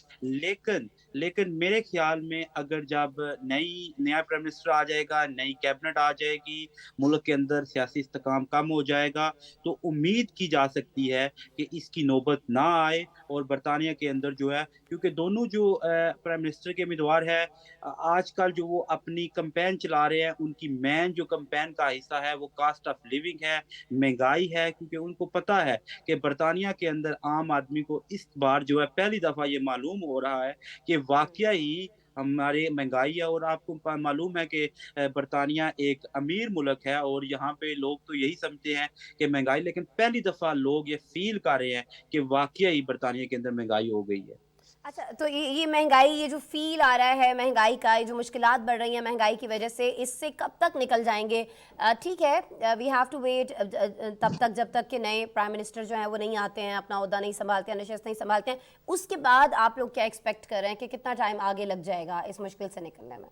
लेकिन मेरे ख्याल में अगर जब नया प्राइम मिनिस्टर आ जाएगा, नई कैबिनेट आ जाएगी, मुल्क के अंदर सियासी इस्तेकाम कम हो जाएगा, तो उम्मीद की जा सकती है कि इसकी नौबत ना आए और बरतानिया के अंदर जो है, क्योंकि दोनों जो प्राइम मिनिस्टर के उम्मीदवार है आजकल जो वो अपनी कैंपेन चला रहे हैं, उनकी मेन जो कैंपेन का हिस्सा है वो कास्ट ऑफ लिविंग है, महंगाई है, क्योंकि उनको पता है कि बरतानिया के अंदर आम आदमी को इस बार जो है पहली दफा ये मालूम हो रहा है कि वाकया ही हमारे महंगाई है। और आपको मालूम है कि बरतानिया एक अमीर मुल्क है और यहाँ पे लोग तो यही समझते हैं कि महंगाई, लेकिन पहली दफा लोग ये फील कर रहे हैं कि वाकई ही बरतानिया के अंदर महंगाई हो गई है। अच्छा, तो ये महंगाई, ये जो फील आ रहा है महंगाई का, ये जो मुश्किलात बढ़ रही हैं महंगाई की वजह से, इससे कब तक निकल जाएंगे? ठीक है, वी हैव टू वेट तब तक जब तक कि नए प्राइम मिनिस्टर जो हैं वो नहीं आते हैं, अपना ओहदा नहीं संभालते हैं, नशस्त नहीं संभालते हैं। उसके बाद आप लोग क्या एक्सपेक्ट कर रहे हैं कि कितना टाइम आगे लग जाएगा इस मुश्किल से निकलने में?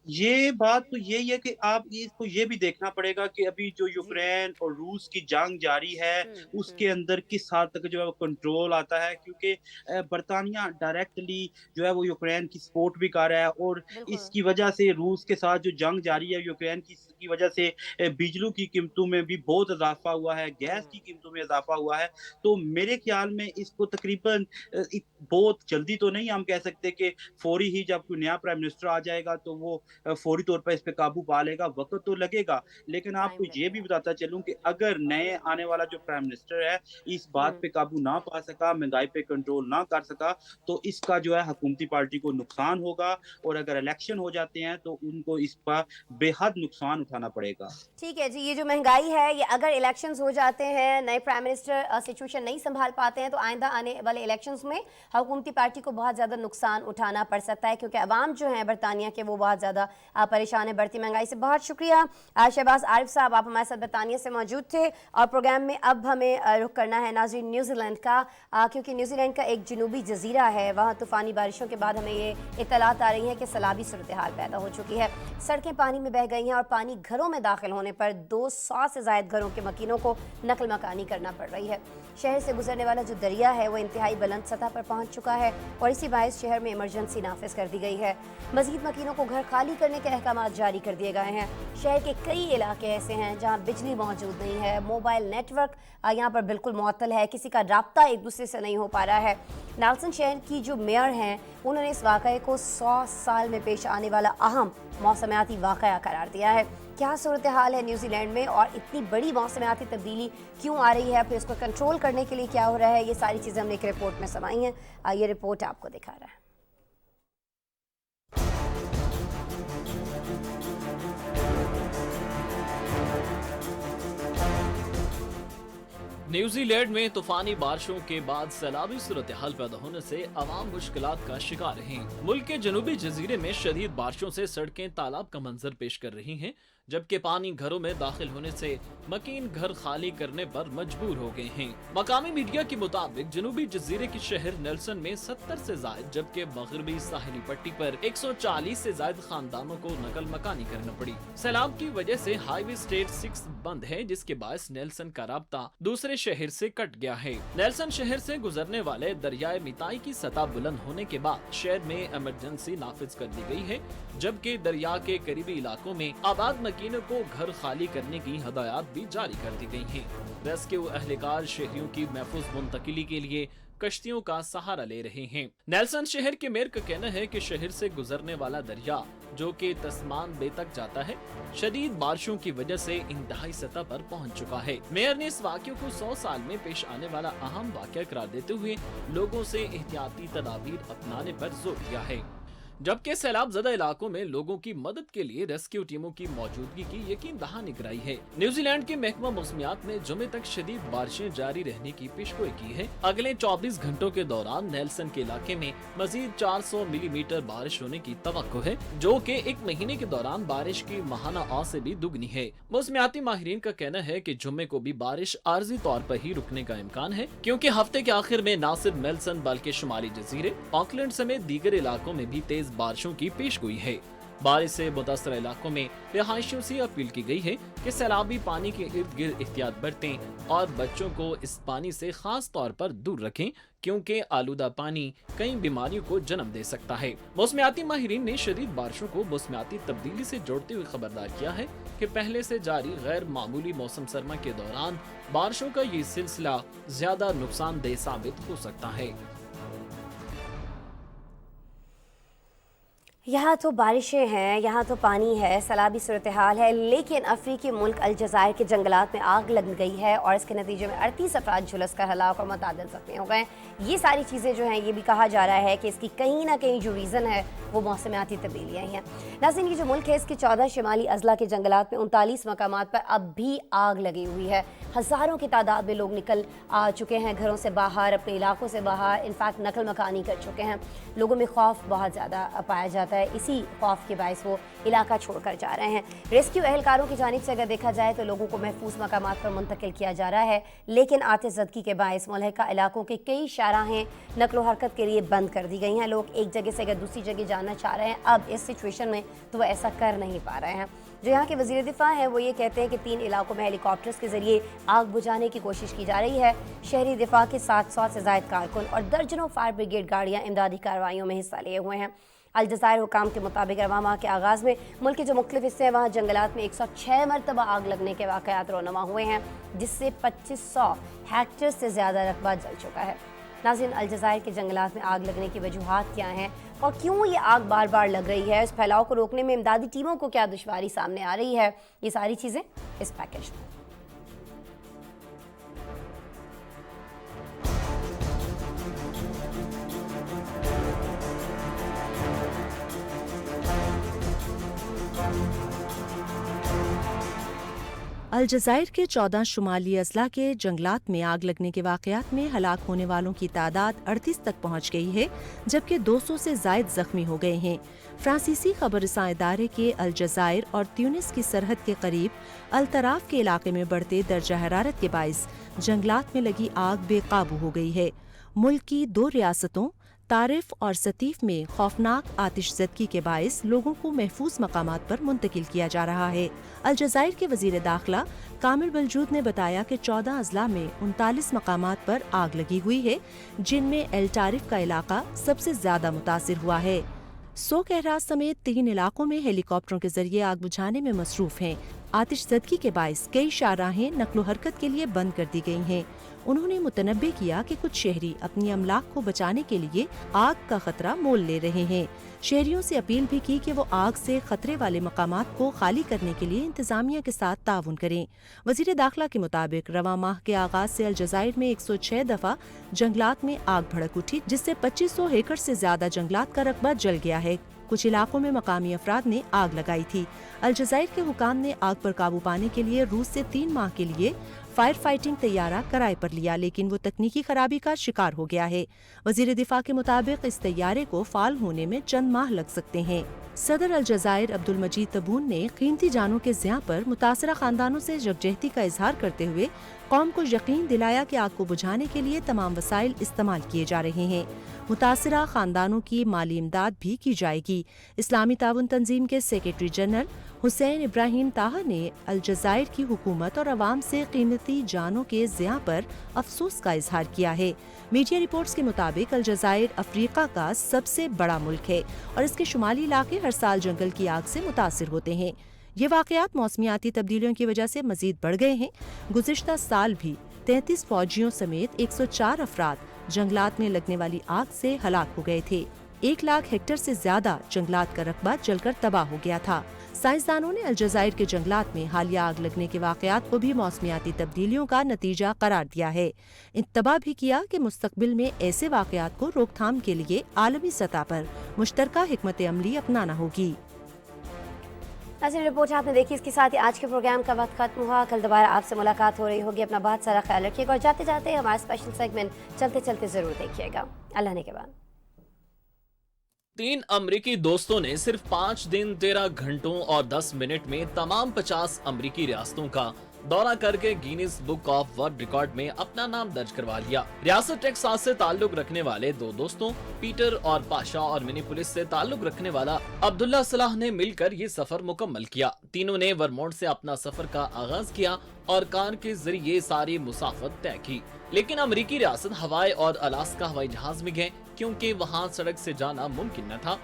ये बात तो यही है कि आप इसको ये भी देखना पड़ेगा कि अभी जो यूक्रेन और रूस की जंग जारी है उसके अंदर किस हद तक जो है वो कंट्रोल आता है, क्योंकि बरतानिया डायरेक्टली जो है वो यूक्रेन की सपोर्ट भी कर रहा है, और इसकी वजह से रूस के साथ जो जंग जारी है यूक्रेन की वजह से बिजली की कीमतों में भी बहुत इजाफा हुआ है, गैस की कीमतों में इजाफा हुआ है। तो मेरे ख्याल में इसको तकरीबन बहुत जल्दी तो नहीं हम कह सकते कि फौरी ही जब कोई नया प्राइम मिनिस्टर आ जाएगा तो वो फौरी तौर पर इस पे काबू पा लेगा, वक्त तो लगेगा। लेकिन आपको ये भी बताता चलूं कि अगर नए आने वाला जो प्राइम मिनिस्टर है इस बात पे काबू ना पा सका, महंगाई पे कंट्रोल ना कर सका, तो इसका जो है हुकूमती पार्टी को नुकसान होगा, और अगर इलेक्शन हो जाते हैं तो उनको इस पर बेहद नुकसान उठाना पड़ेगा। ठीक है जी, ये जो महंगाई है, ये अगर इलेक्शंस हो जाते हैं, नए प्राइम मिनिस्टर सिचुएशन नहीं संभाल पाते हैं, तो आइंदा आने वाले इलेक्शंस में हुकूमती पार्टी को बहुत ज़्यादा नुकसान उठाना पड़ सकता है, क्योंकि अवाम जो है बरतानिया के वो बहुत ज़्यादा परेशान है बढ़ती महंगाई से। बहुत शुक्रिया शहबाज आरिफ साहब, आप हमारे साथ बरतानिया से मौजूद थे। और प्रोग्राम में अब हमें रुख करना है नाज़रीन न्यूजीलैंड का, क्योंकि न्यूजीलैंड का एक जनूबी जजीरा है, वहाँ तूफ़ानी बारिशों के बाद हमें ये इत्तलात आ रही है कि सैलाबी सूरत हाल पैदा हो चुकी है। सड़कें पानी में बह गई हैं और पानी घरों में दाखिल होने पर 200 से ज़ायद घरों के मकीनों को नकल मकानी करना पड़ रही है। शहर से गुजरने वाला जो दरिया है वो इंतहाई बुलंद सतह पर पहुँच चुका है, और इसी बायस शहर में इमरजेंसी नाफिज कर दी गई है। मज़ीद मकीनों को घर खाली करने के अहकाम जारी कर दिए गए हैं। शहर के कई इलाके ऐसे हैं जहां बिजली मौजूद नहीं है, मोबाइल नेटवर्क यहाँ पर बिल्कुल मुअत्तल है, किसी का राब्ता एक दूसरे से नहीं हो पा रहा है। नेल्सन शहर की जो मेयर हैं उन्होंने इस वाक़े को 100 साल में पेश आने वाला अहम मौसमियाती वाक़या करार दिया है। क्या सूरत हाल है न्यूजीलैंड में, और इतनी बड़ी मौसमियाती तब्दीली क्यों आ रही है, फिर इसको कंट्रोल करने के लिए क्या हो रहा है, ये सारी चीज़ें हमने एक रिपोर्ट में समाई हैं। ये रिपोर्ट आपको दिखा रहा है। न्यूजीलैंड में तूफानी बारिशों के बाद सैलाबी सूरत हाल पैदा होने से अवाम मुश्किलात का शिकार हैं। मुल्क के जनूबी जजीरे में शदीद बारिशों से सड़कें तालाब का मंजर पेश कर रही हैं, जबकि पानी घरों में दाखिल होने से मकीन घर खाली करने पर मजबूर हो गए हैं। मकामी मीडिया के मुताबिक जनूबी जजीरे के शहर नेल्सन में 70 से जायद, जबकि मगरबी साहिली पट्टी पर 140 से जायद खानदानों को नकल मकानी करना पड़ी। सैलाब की वजह से हाईवे स्टेट 6 बंद है, जिसके बायस नेल्सन का राब्ता दूसरे शहर से कट गया है। नेल्सन शहर से गुजरने वाले दरियाए मिताई की सतह बुलंद होने के बाद शहर में इमरजेंसी नाफिज कर दी गई है, जबकि दरिया के करीबी इलाकों में आबाद मकीनों को घर खाली करने की हदायत भी जारी कर दी गई हैं। रेस्क्यू अहलकार शहरियों की महफूज मुंतकिली के लिए कश्तियों का सहारा ले रहे हैं। नेल्सन शहर के मेयर का कहना है कि शहर से गुजरने वाला दरिया, जो कि तस्मान बे तक जाता है, शदीद बारिशों की वजह से इंतहाई सतह पर पहुंच चुका है। मेयर ने इस वाक़े को 100 साल में पेश आने वाला अहम वाक़या करार देते हुए लोगों से एहतियाती तदाबीर अपनाने पर जोर दिया है। जबकि सैलाब ज़दा इलाकों में लोगों की मदद के लिए रेस्क्यू टीमों की मौजूदगी की यकीन दहानी कराई है। न्यूजीलैंड के महकमा मौसमियात ने जुमे तक शदीद बारिशें जारी रहने की पेशगोई की है। अगले 24 घंटों के दौरान नेल्सन के इलाके में मजीद 400 मिलीमीटर बारिश होने की तवक्को है, जो कि एक महीने के दौरान बारिश की माहाना औसत से भी दुगनी है। मौसमियाती माहिरीन का कहना है कि जुम्मे को भी बारिश आर्जी तौर पर ही रुकने का इम्कान है, क्योंकि हफ्ते के आखिर में न सिर्फ नेल्सन बल्कि शुमाली जजीरे, ऑकलैंड समेत दीगर इलाकों में भी तेज बारिशों की पेशगोई है। बारिश से मुतासरा इलाकों में रिहायशियों से अपील की गई है कि सैलाबी पानी के इर्द गिर्द एहतियात बरतें और बच्चों को इस पानी से खास तौर पर दूर रखें, क्योंकि आलूदा पानी कई बीमारियों को जन्म दे सकता है। मौसमियाती माहिरीन ने शदीद बारिशों को मौसमियाती तब्दीली से जोड़ते हुए खबरदार किया है कि पहले से जारी गैर मामूली मौसम सरमा के दौरान बारिशों का ये सिलसिला ज्यादा नुकसानदेह साबित हो सकता है। यहाँ तो बारिशें हैं, यहाँ तो पानी है, सैलाबी सूरत हाल है, लेकिन अफ्रीकी मुल्क अलजायर के जंगलात में आग लग गई है और इसके नतीजे में 38 अफराद झुलस कर हलाक और मुतादिल ज़ख्मी हो गए। ये सारी चीज़ें जो हैं, ये भी कहा जा रहा है कि इसकी कहीं ना कहीं जो रीज़न है वो मौसमियाती तब्दीलियाँ हैं। नाज़रीन, ये जो मुल्क है इसके 14 शिमाली अजला के जंगलात में 39 मकामात पर अब भी आग लगी हुई है। हज़ारों की तादाद में लोग निकल आ चुके हैं घरों से बाहर, अपने इलाकों से बाहर, इनफैक्ट नकल मकानी कर चुके हैं। लोगों में खौफ बहुत ज़्यादा पाया जाता है, इसी खौफ के बायस वो इलाका छोड़कर जा रहे हैं। रेस्क्यू एहलकारों की जानिब से अगर देखा जाए तो लोगों को महफूज मकामात पर मुंतकिल किया जा रहा है, लेकिन आतिशज़दगी के बायस मुल्हिका इलाकों के कई शाहराहें नकलो हरकत के लिए बंद कर दी गई हैं। लोग एक जगह से अगर दूसरी जगह जाना चाह रहे हैं अब इस सिचुएशन में, तो वह ऐसा कर नहीं पा रहे हैं। जो यहाँ के वज़ीर दिफा हैं वो ये कहते हैं कि 3 इलाकों में हेलीकॉप्टर्स के जरिए आग बुझाने की कोशिश की जा रही है। शहरी दिफा के 700 से ज़ायद कारकुन और दर्जनों फायर ब्रिगेड गाड़ियाँ इमदादी कार्रवाइयों में हिस्सा लिए हुए हैं। अलजायर हुकाम के मुताबिक रवां माह के आगाज़ में मुल्क के जो मुख्तलिफ हिस्से हैं वहाँ जंगलात में 106 मरतबा आग लगने के वाक़यात रोनमा हुए हैं, जिससे 2500 हेक्टेयर से ज़्यादा रकबा जल चुका है। नाज़रीन, अलजायर के जंगलात में आग लगने की वजूहात क्या हैं और क्यों ये आग बार बार लग रही है, इस फैलाव को रोकने में इमदादी टीमों को क्या दुश्वारी सामने आ रही है, ये सारी चीज़ें इस पैकेज में। अलजायर के 14 शुमाली अजला के जंगलात में आग लगने के वाक़यात में हलाक होने वालों की तादाद 38 तक पहुँच गई है, जबकि 200 से ज़ायद ज़ख्मी हो गए हैं। फ्रांसीसी खबरसां इदारे के अलजायर और ट्यूनिस की सरहद के करीब अल-तराफ के इलाके में बढ़ते दर्जा हरारत के बाइस जंगलात में लगी आग बेकाबू हो गई है। मुल्क की 2 रियासतों तारिफ और सतीफ में खौफनाक आतिशज़दगी के बायस लोगों को महफूज मकामात पर मुंतकिल किया जा रहा है। अलजायर के वज़ीर दाखिला कामिल बलजूद ने बताया कि 14 अजला में 39 मकामात पर आग लगी हुई है, जिनमें एल तारिफ का इलाका सबसे ज्यादा मुतासिर हुआ है। सो कहराज समेत 3 इलाकों में हेलीकॉप्टरों के जरिए आग बुझाने में मसरूफ हैं। आतिशज़दगी के बायस कई शाहराहें नकलो हरकत के लिए बंद कर दी गई हैं। उन्होंने मुतनब्बे किया कि कुछ शहरी अपनी अमलाक को बचाने के लिए आग का खतरा मोल ले रहे हैं। शहरियों से अपील भी की कि वो आग से खतरे वाले मकामात को खाली करने के लिए इंतजामिया के साथ ताउन करें। वज़ीर दाखिला के मुताबिक रवां माह के आगाज से अलजायर में 106 दफा जंगलात में आग भड़क उठी, जिससे 2500 एकड़ से ज्यादा जंगलात का रकबा जल गया है। कुछ इलाकों में मकामी अफराद ने आग लगाई थी। अलजायर के हुकाम ने आग पर काबू पाने के लिए रूस से 3 माह के लिए फायर फाइटिंग तैयारा किराए पर लिया, लेकिन वो तकनीकी खराबी का शिकार हो गया है। वज़ीर दिफा के मुताबिक इस तैयारे को फाल होने में चंद माह लग सकते हैं। सदर अलजायर अब्दुल मजीद तबून ने कीमती जानों के ज़िया पर मुतासरा खानदानों से यकजहती का इजहार करते हुए कौम को यकीन दिलाया कि आग को बुझाने के लिए तमाम वसाइल इस्तेमाल किए जा रहे हैं। मुतासरा खानदानों की माली इमदाद भी की जाएगी। इस्लामी ताउन तंजीम के सेक्रेटरी जनरल हुसैन इब्राहिम ताहा ने अलजायर की हुकूमत और अवाम से कीमती जानों के ज़िया पर अफसोस का इजहार किया है। मीडिया रिपोर्ट्स के मुताबिक अलजायर अफ्रीका का सबसे बड़ा मुल्क है और इसके शुमाली इलाके हर साल जंगल की आग से मुतासिर होते हैं। ये वाक़यात मौसमियाती तब्दीलियों की वजह से मजीद बढ़ गए हैं। गुज़िश्ता साल भी 33 फौजियों समेत 104 अफराद जंगलात में लगने वाली आग से हलाक हो गए थे। 1 लाख हेक्टेयर से ज्यादा जंगलात का रकबा जलकर तबाह हो गया था। سائنسدانوں نے الجزائر کے جنگلات میں حالیہ آگ لگنے کے واقعات کو بھی موسمیاتی تبدیلیوں کا نتیجہ قرار دیا ہے۔ انتباہ بھی کیا کہ مستقبل میں ایسے واقعات کو روک تھام کے لیے عالمی سطح پر مشترکہ حکمت عملی اپنانا ہوگی۔ ناظرین، رپورٹ آپ نے دیکھی، اس کے ساتھ ہی آج کے پروگرام کا وقت ختم ہوا۔ کل دوبارہ آپ سے ملاقات ہو رہی ہوگی۔ اپنا بہت سارا خیال رکھیے گا اور جاتے جاتے ہمارا اسپیشل سیگمنٹ چلتے چلتے ضرور دیکھیے گا۔ اللہ نے کے بعد 3 امریکی دوستوں نے صرف 5 دن 13 گھنٹوں اور 10 منٹ میں تمام 50 امریکی ریاستوں کا دورہ کر کے Guinness book of world record میں اپنا نام درج کروا لیا۔ ریاست ٹیکساس سے تعلق رکھنے والے 2 دوستوں پیٹر اور پاشا اور منیپولس سے تعلق رکھنے والا عبداللہ صلاح نے مل کر یہ سفر مکمل کیا۔ تینوں نے ورمونٹ سے اپنا سفر کا آغاز کیا اور کار کے ذریعے ساری مسافت طے کی، لیکن امریکی ریاست ہوائے اور الاسکا ہوائی جہاز میں گئے کیونکہ وہاں سڑک سے جانا ممکن نہ تھا۔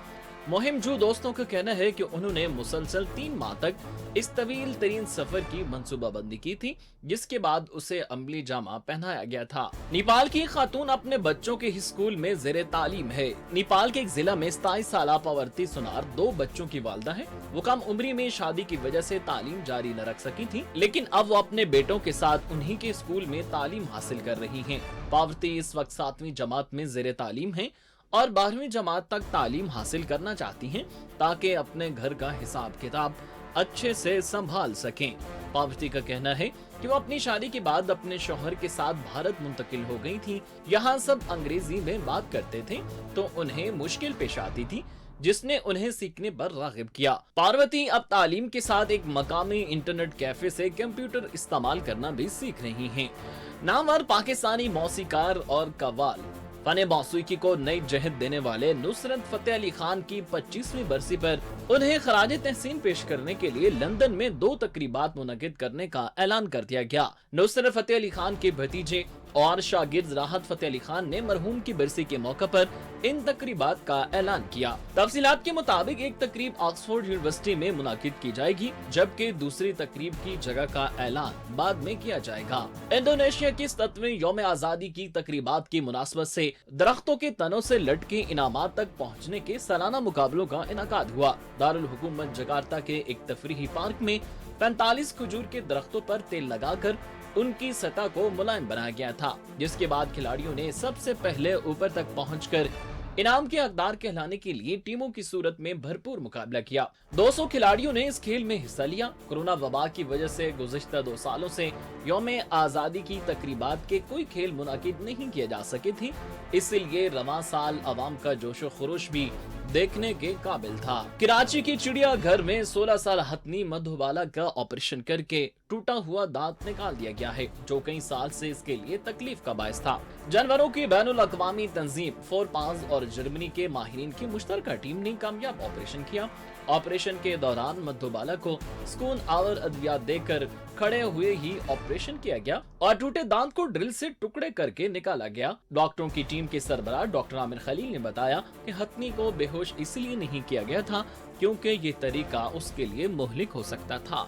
مہم جو دوستوں کا کہنا ہے کہ انہوں نے مسلسل 3 ماہ تک اس طویل ترین سفر کی منصوبہ بندی کی تھی، جس کے بعد اسے عملی جامہ پہنایا گیا تھا۔ نیپال کی خاتون اپنے بچوں کے اسکول میں زیر تعلیم ہے۔ نیپال کے ایک ضلع میں 27 سالہ پاورتی سونار 2 بچوں کی والدہ ہے۔ وہ کم عمری میں شادی کی وجہ سے تعلیم جاری نہ رکھ سکی تھی، لیکن اب وہ اپنے بیٹوں کے ساتھ انہی کے اسکول میں تعلیم حاصل کر رہی ہیں۔ پاورتی اس وقت 7ویں جماعت میں زیر تعلیم ہیں اور 12ویں جماعت تک تعلیم حاصل کرنا چاہتی ہیں تاکہ اپنے گھر کا حساب کتاب اچھے سے سنبھال سکیں۔ پاورتی کا کہنا ہے کہ وہ اپنی شادی کے بعد اپنے شوہر کے ساتھ بھارت منتقل ہو گئی تھی۔ یہاں سب انگریزی میں بات کرتے تھے تو انہیں مشکل پیش آتی تھی، جس نے انہیں سیکھنے پر راغب کیا۔ پاروتی اب تعلیم کے ساتھ ایک مقامی انٹرنیٹ کیفے سے کمپیوٹر استعمال کرنا بھی سیکھ رہی ہیں۔ نامور پاکستانی موسیقار اور قوال فن موسیقی کو نئی جہت دینے والے نصرت فتح علی خان کی 25ویں برسی پر انہیں خراج تحسین پیش کرنے کے لیے لندن میں 2 تقریبات منعقد کرنے کا اعلان کر دیا گیا۔ نصرت فتح علی خان کے بھتیجے اور شاگرد راحت فتح علی خان نے مرحوم کی برسی کے موقع پر ان تقریبات کا اعلان کیا۔ تفصیلات کے مطابق ایک تقریب آکسفورڈ یونیورسٹی میں منعقد کی جائے گی، جبکہ دوسری تقریب کی جگہ کا اعلان بعد میں کیا جائے گا۔ انڈونیشیا کی 7ویں یوم آزادی کی تقریبات کی مناسبت سے درختوں کے تنوں سے لٹکے انعامات تک پہنچنے کے سالانہ مقابلوں کا انعقاد ہوا۔ دارالحکومت جکارتہ کے ایک تفریحی پارک میں 45 کھجور کے درختوں پر تیل لگا کر ان کی سطح کو ملائم بنایا گیا تھا، جس کے بعد کھلاڑیوں نے سب سے پہلے اوپر تک پہنچ کر انعام کے حقدار کہلانے کے لیے ٹیموں کی صورت میں بھرپور مقابلہ کیا۔ 200 کھلاڑیوں نے اس کھیل میں حصہ لیا۔ کورونا وبا کی وجہ سے گزشتہ 2 سالوں سے یوم آزادی کی تقریبات کے کوئی کھیل منعقد نہیں کیے جا سکے تھے، اس لیے رواں سال عوام کا جوش و خروش بھی دیکھنے کے قابل تھا۔ کراچی کی چڑیا گھر میں 16 سال ہتھنی مدھوبالا کا آپریشن کر کے ٹوٹا ہوا دانت نکال دیا گیا ہے، جو کئی سال سے اس کے لیے تکلیف کا باعث تھا۔ جانوروں کی بین الاقوامی تنظیم فور پاز اور جرمنی کے ماہرین کی مشترکہ ٹیم نے کامیاب آپریشن کیا۔ آپریشن کے دوران مدھوبالا کو سکون آور ادویات دے کر کھڑے ہوئے ہی آپریشن کیا گیا اور ٹوٹے دانت کو ڈرل سے ٹکڑے کر کے نکالا گیا۔ ڈاکٹروں کی ٹیم کے سربراہ ڈاکٹر عامر خلیل نے بتایا کہ ہتھنی کو بے ہوش اس لیے نہیں کیا گیا تھا کیونکہ یہ طریقہ اس کے لیے مہلک ہو سکتا تھا۔